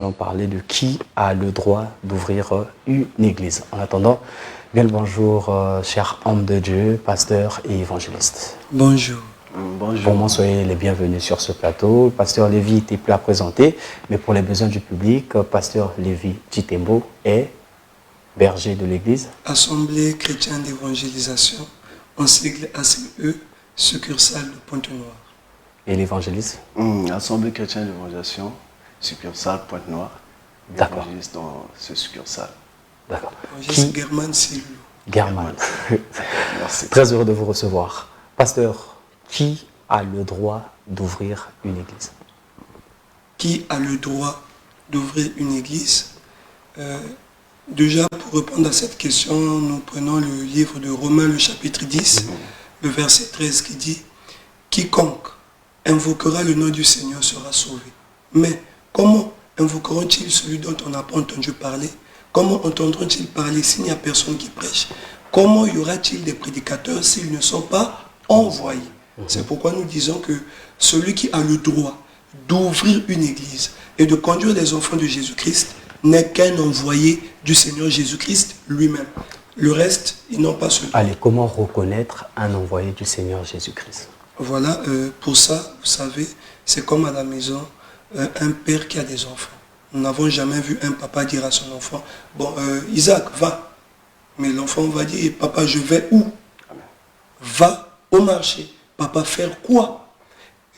allons parler de qui a le droit d'ouvrir une église. En attendant, bien le bonjour, cher homme de Dieu, pasteur et évangéliste. Bonjour. Bonjour. Pour moi, soyez les bienvenus sur ce plateau. Le pasteur Lévi était plus à présenter, mais pour les besoins du public, pasteur Lévi Titembo est berger de l'église. Assemblée chrétienne d'évangélisation, en sigle ACE, succursale de Pointe-Noire. Et l'évangéliste Assemblée chrétienne d'évangélisation, succursale Pointe-Noire. D'accord. Évangéliste dans ce succursale. D'accord. Évangéliste German Silou. German. Merci. Très heureux de vous recevoir. Pasteur, qui a le droit d'ouvrir une église? Qui a le droit d'ouvrir une église? Déjà, pour répondre à cette question, nous prenons le livre de Romains, le chapitre 10, le verset 13 qui dit « Quiconque invoquera le nom du Seigneur sera sauvé. » Mais comment invoqueront-ils celui dont on n'a pas entendu parler? Comment entendront-ils parler s'il n'y a personne qui prêche? Comment y aura-t-il des prédicateurs s'ils ne sont pas envoyés? C'est pourquoi nous disons que celui qui a le droit d'ouvrir une église et de conduire les enfants de Jésus-Christ n'est qu'un envoyé du Seigneur Jésus-Christ lui-même. Le reste, ils n'ont pas ce droit. Allez, comment reconnaître un envoyé du Seigneur Jésus-Christ? Voilà, pour ça, vous savez, c'est comme à la maison, un père qui a des enfants. Nous n'avons jamais vu un papa dire à son enfant, bon, Isaac, va. Mais l'enfant va dire, papa, je vais où? Va au marché. Papa, faire quoi?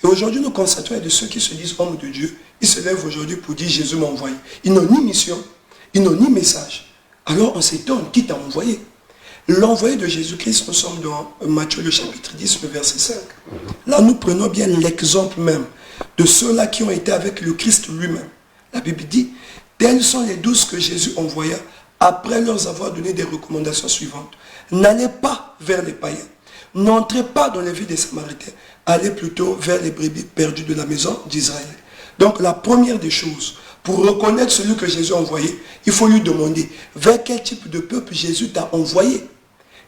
Et aujourd'hui, nous constatons de ceux qui se disent hommes de Dieu, ils se lèvent aujourd'hui pour dire Jésus m'a envoyé. Ils n'ont ni mission, ils n'ont ni message. Alors on s'étonne, qui t'a envoyé? L'envoyé de Jésus-Christ, nous sommes dans Matthieu le chapitre 10, le verset 5. Là, nous prenons bien l'exemple même de ceux-là qui ont été avec le Christ lui-même. La Bible dit, tels sont les 12 que Jésus envoya après leur avoir donné des recommandations suivantes. N'allez pas vers les païens. N'entrez pas dans les villes des Samaritains. Allez plutôt vers les brebis perdues de la maison d'Israël. Donc la première des choses, pour reconnaître celui que Jésus a envoyé, il faut lui demander vers quel type de peuple Jésus t'a envoyé.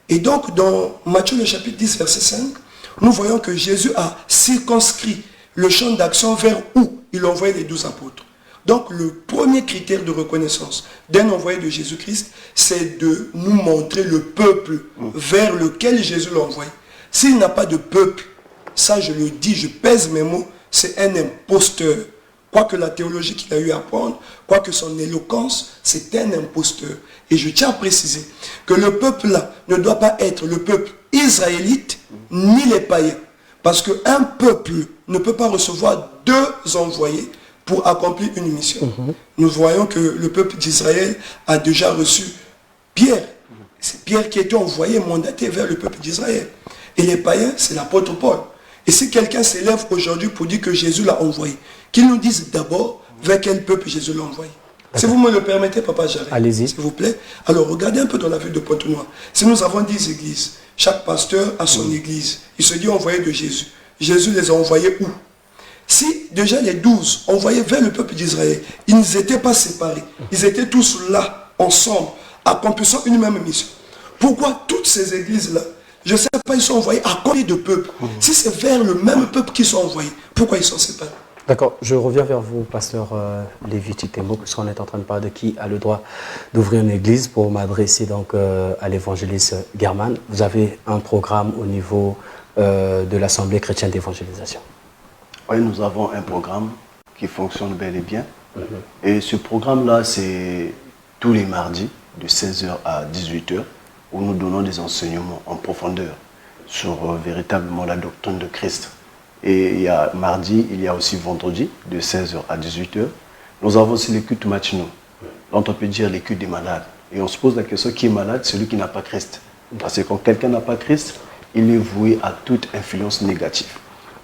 Et donc dans Matthieu le chapitre 10, verset 5, nous voyons que Jésus a circonscrit le champ d'action vers où il envoyait les 12 apôtres. Donc le premier critère de reconnaissance d'un envoyé de Jésus-Christ, c'est de nous montrer le peuple vers lequel Jésus l'a envoyé. S'il n'a pas de peuple, ça je le dis, je pèse mes mots, c'est un imposteur. Quoique la théologie qu'il a eu à apprendre, quoique son éloquence, c'est un imposteur. Et je tiens à préciser que le peuple là ne doit pas être le peuple israélite ni les païens. Parce qu'un peuple ne peut pas recevoir deux envoyés pour accomplir une mission. Nous voyons que le peuple d'Israël a déjà reçu Pierre. C'est Pierre qui a été envoyé, mandaté vers le peuple d'Israël. Et les païens, c'est l'apôtre Paul. Et si quelqu'un s'élève aujourd'hui pour dire que Jésus l'a envoyé, qu'il nous dise d'abord vers quel peuple Jésus l'a envoyé. Si vous me le permettez, papa, j'arrête. Allez-y. S'il vous plaît. Alors, regardez un peu dans la ville de Pointe-Noire. Si nous avons 10 églises, chaque pasteur a son église. Il se dit envoyé de Jésus. Jésus les a envoyés où? Si déjà les 12 envoyés vers le peuple d'Israël, ils n'étaient pas séparés. Ils étaient tous là, ensemble, accomplissant une même mission. Pourquoi toutes ces églises-là, je ne sais pas, ils sont envoyés à combien de peuples? Si c'est vers le même peuple qu'ils sont envoyés, pourquoi ils sont séparés? D'accord, je reviens vers vous, pasteur Lévi Titembo, parce qu'on est en train de parler de qui a le droit d'ouvrir une église, pour m'adresser donc à l'évangéliste German. Vous avez un programme au niveau de l'Assemblée chrétienne d'évangélisation. Oui, nous avons un programme qui fonctionne bel et bien. Et ce programme-là, c'est tous les mardis, de 16h à 18h, où nous donnons des enseignements en profondeur sur véritablement la doctrine de Christ. Et il y a mardi, il y a aussi vendredi, de 16h à 18h. Nous avons aussi les cultes matinaux, dont on peut dire les cultes des malades. Et on se pose la question, qui est malade? Celui qui n'a pas Christ. Parce que quand quelqu'un n'a pas Christ, il est voué à toute influence négative.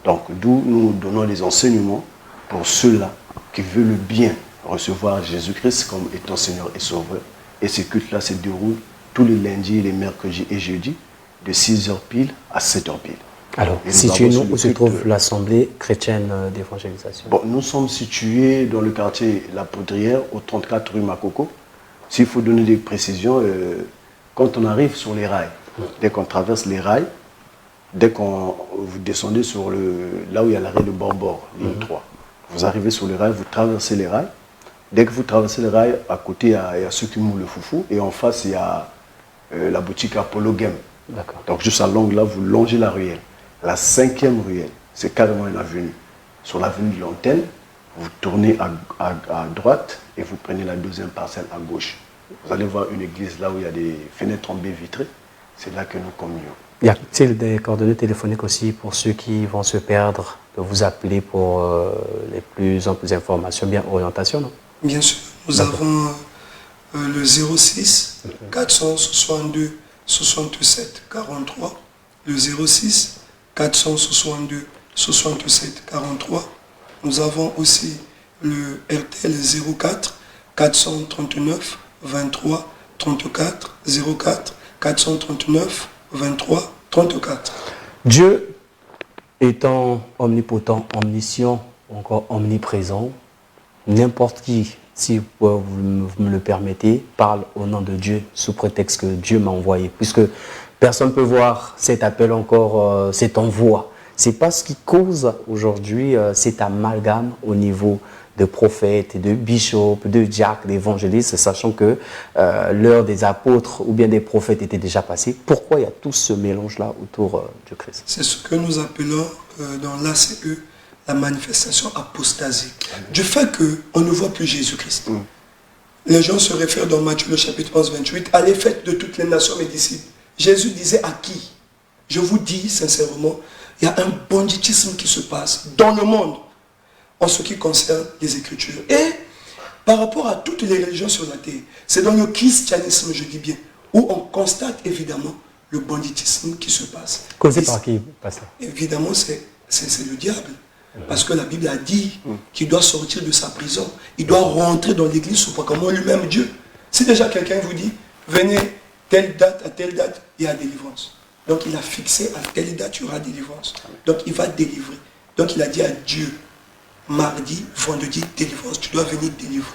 Donc, d'où nous donnons des enseignements pour ceux-là qui veulent bien recevoir Jésus-Christ comme étant Seigneur et Sauveur. Et ces cultes-là se déroulent tous les lundis, les mercredis et jeudis, de 6h pile à 7h pile. Alors, situez-nous où se trouve l'Assemblée chrétienne d'évangélisation? Bon, nous sommes situés dans le quartier La Poudrière, au 34 rue Makoko. S'il faut donner des précisions, quand on arrive sur les rails, dès qu'on traverse les rails, dès qu'on vous descendez là où il y a l'arrêt de Bord-Bord, ligne 3, vous arrivez sur les rails, vous traversez les rails, Dès que vous traversez le rail, à côté, il y a ceux qui moulent le foufou. Et en face, il y a la boutique Apollo Game. Donc juste à l'angle là, vous longez la ruelle. La 5e ruelle, c'est carrément une avenue. Sur l'avenue de l'Antenne, vous tournez à droite et vous prenez la 2e parcelle à gauche. Vous allez voir une église là où il y a des fenêtres en baie vitrées. C'est là que nous communions. Y a-t-il des coordonnées téléphoniques aussi pour ceux qui vont se perdre, de vous appeler pour les plus amples informations, bien orientation, non? Bien sûr, nous avons le 06 462 67 43, le 06 462 67 43. Nous avons aussi le RTL 04 439 23 34 04 439 23 34. Dieu étant omnipotent, omniscient, encore omniprésent, n'importe qui, si vous me le permettez, parle au nom de Dieu sous prétexte que Dieu m'a envoyé. Puisque personne ne peut voir cet appel encore, cet envoi. C'est pas ce qui cause aujourd'hui cet amalgame au niveau de prophètes, de bishops, de diacres, d'évangélistes, sachant que l'heure des apôtres ou bien des prophètes était déjà passée. Pourquoi il y a tout ce mélange-là autour du Christ? C'est ce que nous appelons dans l'ACE la manifestation apostasique. Du fait qu'on ne voit plus Jésus-Christ. Les gens se réfèrent dans Matthieu le chapitre 11, 28, allez faites de toutes les nations mes disciples. Jésus disait à qui? Je vous dis sincèrement, il y a un banditisme qui se passe dans le monde en ce qui concerne les Écritures. Et par rapport à toutes les religions sur la terre, c'est dans le christianisme, je dis bien, où on constate évidemment le banditisme qui se passe. Causé par qui, pasteur? Évidemment, c'est le diable. Parce que la Bible a dit qu'il doit sortir de sa prison. Il doit rentrer dans l'église sous proclamant lui-même Dieu. Si déjà quelqu'un vous dit, venez telle date à telle date, il y a délivrance. Donc il a fixé à telle date, il y aura délivrance. Donc il va délivrer. Donc il a dit à Dieu, mardi, vendredi, délivrance, tu dois venir délivrer.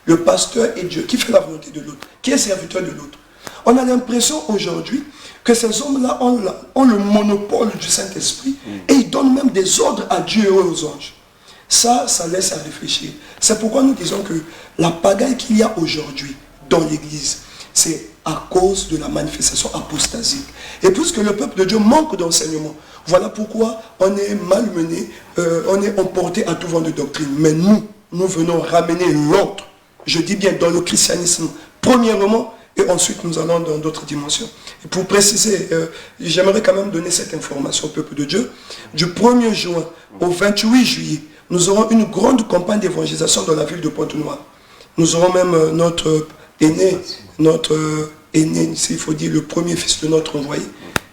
Le pasteur est Dieu. Qui fait la volonté de l'autre? Qui est serviteur de l'autre? On a l'impression aujourd'hui que ces hommes-là ont le monopole du Saint-Esprit et ils donnent même des ordres à Dieu et aux anges. Ça laisse à réfléchir. C'est pourquoi nous disons que la pagaille qu'il y a aujourd'hui dans l'Église, c'est à cause de la manifestation apostasique. Et puisque le peuple de Dieu manque d'enseignement, voilà pourquoi on est malmené, on est emporté à tout vent de doctrine. Mais nous venons ramener l'ordre, je dis bien dans le christianisme, premièrement, et ensuite nous allons dans d'autres dimensions. Et pour préciser, j'aimerais quand même donner cette information au peuple de Dieu. Du 1er juin au 28 juillet, nous aurons une grande campagne d'évangélisation dans la ville de Pointe-Noire. Nous aurons même notre aîné, s'il faut dire le premier fils de notre envoyé,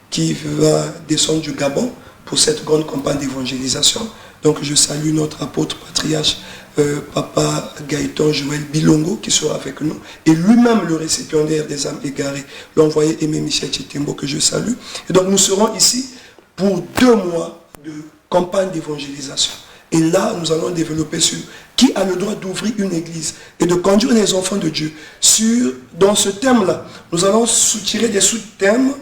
qui va descendre du Gabon pour cette grande campagne d'évangélisation. Donc je salue notre apôtre patriarche, Papa Gaëtan Joël Bilongo, qui sera avec nous, et lui-même le récipiendaire des âmes égarées, l'envoyé Aimé Michel Chitembo, que je salue. Et donc nous serons ici pour 2 mois de campagne d'évangélisation. Et là, nous allons développer sur qui a le droit d'ouvrir une église et de conduire les enfants de Dieu. Dans ce thème-là, nous allons soutirer des sous-thèmes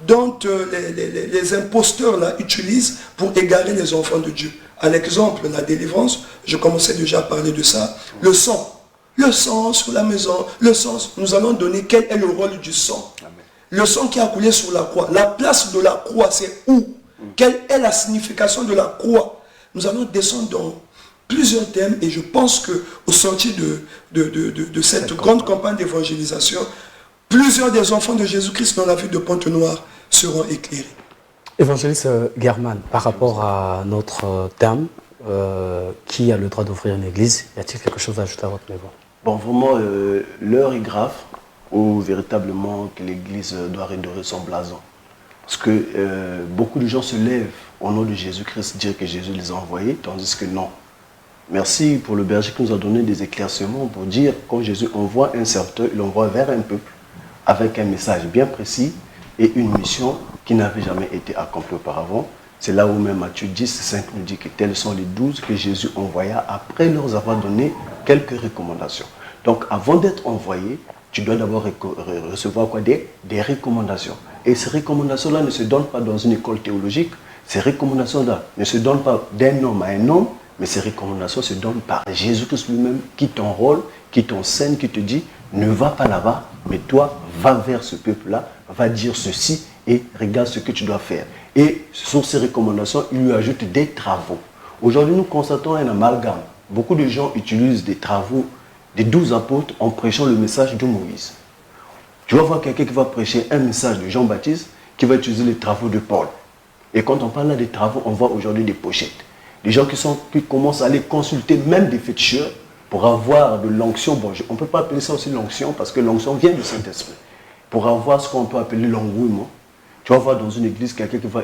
dont les imposteurs là utilisent pour égarer les enfants de Dieu. À l'exemple, la délivrance, je commençais déjà à parler de ça. Le sang sur la maison, le sang, nous allons donner quel est le rôle du sang. Le sang qui a coulé sur la croix, la place de la croix, c'est où? Quelle est la signification de la croix? Nous allons descendre dans plusieurs thèmes et je pense qu'au sortir de cette grande campagne d'évangélisation, plusieurs des enfants de Jésus-Christ dans la ville de Pointe-Noire seront éclairés. Évangéliste German, par rapport à notre thème, qui a le droit d'ouvrir une église, y a-t-il quelque chose à ajouter à votre niveau? Bon, vraiment, l'heure est grave où véritablement que l'église doit redorer son blason. Parce que beaucoup de gens se lèvent au nom de Jésus-Christ, dire que Jésus les a envoyés, tandis que non. Merci pour le berger qui nous a donné des éclaircissements pour dire quand Jésus envoie un serviteur, il l'envoie vers un peuple avec un message bien précis et une mission qui n'avait jamais été accomplie auparavant. C'est là où même Matthieu 10:5 nous dit que tels sont les 12 que Jésus envoya après leur avoir donné quelques recommandations. Donc avant d'être envoyé, tu dois d'abord recevoir quoi? Des recommandations. Et ces recommandations-là ne se donnent pas dans une école théologique. Ces recommandations-là ne se donnent pas d'un homme à un homme, mais ces recommandations se donnent par Jésus-Christ lui-même qui t'enrôle, qui t'enseigne, qui te dit ne va pas là-bas, mais toi, va vers ce peuple-là, va dire ceci et regarde ce que tu dois faire. Et sur ces recommandations, il lui ajoute des travaux. Aujourd'hui, nous constatons un amalgame. Beaucoup de gens utilisent des travaux des 12 apôtres en prêchant le message de Moïse. Tu vas voir quelqu'un qui va prêcher un message de Jean-Baptiste qui va utiliser les travaux de Paul. Et quand on parle là des travaux, on voit aujourd'hui des pochettes. Des gens qui commencent à aller consulter même des féticheurs pour avoir de l'onction. Bon, on ne peut pas appeler ça aussi l'onction parce que l'onction vient du Saint-Esprit. Pour avoir ce qu'on peut appeler l'engouement. Tu vas voir dans une église quelqu'un qui va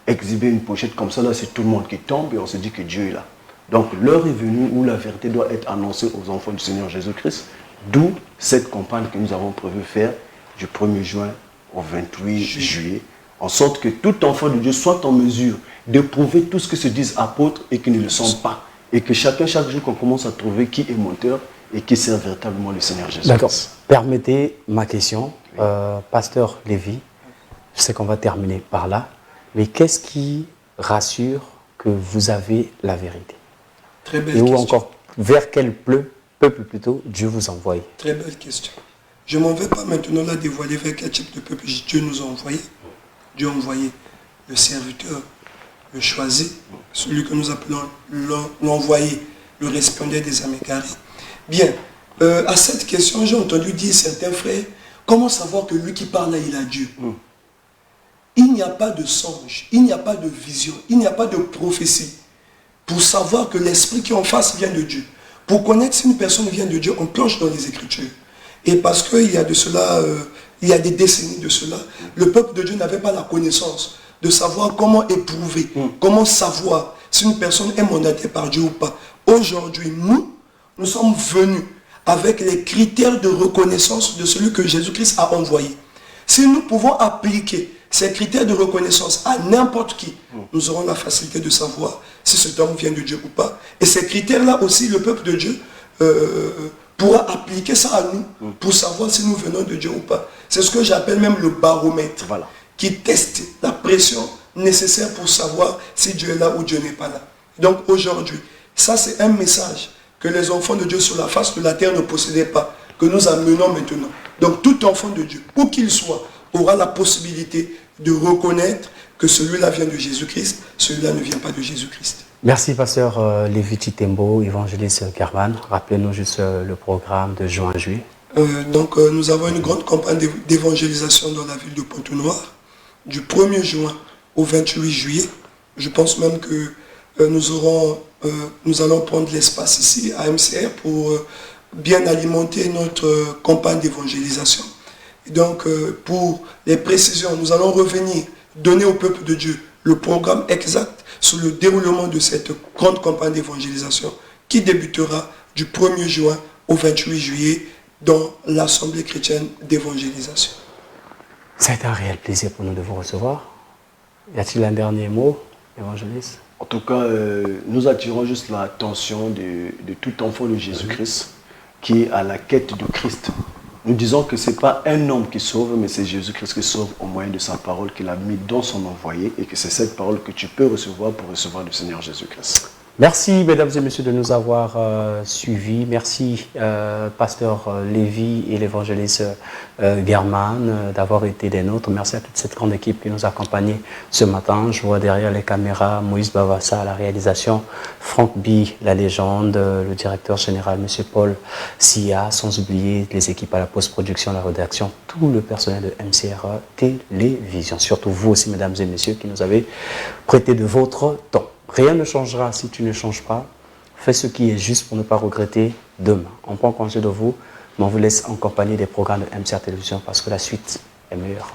exhiber une pochette comme ça, là c'est tout le monde qui tombe et on se dit que Dieu est là. Donc l'heure est venue où la vérité doit être annoncée aux enfants du Seigneur Jésus-Christ, d'où cette campagne que nous avons prévu faire du 1er juin au 28 juillet, en sorte que tout enfant de Dieu soit en mesure d'éprouver tout ce que se disent apôtres et qui ne le sont pas. Et que chaque jour qu'on commence à trouver qui est monteur et qui sert véritablement le Seigneur Jésus-Christ. D'accord. Permettez ma question, Pasteur Lévy, je sais qu'on va terminer par là, mais qu'est-ce qui rassure que vous avez la vérité? Très belle et où question. encore, vers quel peuple plutôt Dieu vous envoie? Très belle question. Je ne m'en vais pas maintenant là dévoiler vers quel type de peuple Dieu nous a envoyé. Dieu a envoyé le serviteur, le choisi, celui que nous appelons l'envoyé, le récipiendaire des âmes égarées. Bien, à cette question, j'ai entendu dire certains frères, comment savoir que lui qui parle là, il a Dieu? Il n'y a pas de songe, il n'y a pas de vision, il n'y a pas de prophétie pour savoir que l'esprit qui est en face vient de Dieu. Pour connaître si une personne vient de Dieu, on plonge dans les Écritures. Et parce qu'il y a de cela, il y a des décennies de cela, le peuple de Dieu n'avait pas la connaissance de savoir comment éprouver, comment savoir si une personne est mandatée par Dieu ou pas. Aujourd'hui, nous sommes venus avec les critères de reconnaissance de celui que Jésus-Christ a envoyé. Si nous pouvons appliquer ces critères de reconnaissance à n'importe qui, nous aurons la facilité de savoir si cet homme vient de Dieu ou pas. Et ces critères-là aussi, le peuple de Dieu pourra appliquer ça à nous pour savoir si nous venons de Dieu ou pas. C'est ce que j'appelle même le baromètre, qui teste la pression nécessaire pour savoir si Dieu est là ou Dieu n'est pas là. Donc aujourd'hui, ça c'est un message que les enfants de Dieu sur la face de la terre ne possédaient pas, que nous amenons maintenant. Donc tout enfant de Dieu, où qu'il soit, aura la possibilité de reconnaître que celui-là vient de Jésus-Christ, celui-là ne vient pas de Jésus-Christ. Merci, Pasteur Lévy Chitembo, évangéliste German. Rappelez-nous juste le programme de juin-juillet. Nous avons une grande campagne d'évangélisation dans la ville de Pointe-Noire, du 1er juin au 28 juillet. Je pense même que nous allons prendre l'espace ici à MCR pour bien alimenter notre campagne d'évangélisation. Donc, pour les précisions, nous allons revenir donner au peuple de Dieu le programme exact sur le déroulement de cette grande campagne d'évangélisation qui débutera du 1er juin au 28 juillet dans l'Assemblée chrétienne d'évangélisation. Ça a été un réel plaisir pour nous de vous recevoir. Y a-t-il un dernier mot, évangéliste? En tout cas, nous attirons juste l'attention de tout enfant de Jésus-Christ qui est à la quête de Christ. Nous disons que ce n'est pas un homme qui sauve, mais c'est Jésus-Christ qui sauve au moyen de sa parole qu'il a mis dans son envoyé et que c'est cette parole que tu peux recevoir pour recevoir le Seigneur Jésus-Christ. Merci, mesdames et messieurs, de nous avoir suivis. Merci, Pasteur Lévy et l'évangéliste German, d'avoir été des nôtres. Merci à toute cette grande équipe qui nous a accompagnés ce matin. Je vois derrière les caméras Moïse Bavassa à la réalisation, Franck Bi, la légende, le directeur général, M. Paul Sia, sans oublier les équipes à la post-production, la rédaction, tout le personnel de MCR Télévision. Surtout vous aussi, mesdames et messieurs, qui nous avez prêté de votre temps. Rien ne changera si tu ne changes pas. Fais ce qui est juste pour ne pas regretter demain. On prend congé de vous, mais on vous laisse en compagnie des programmes de MCR Télévision parce que la suite est meilleure.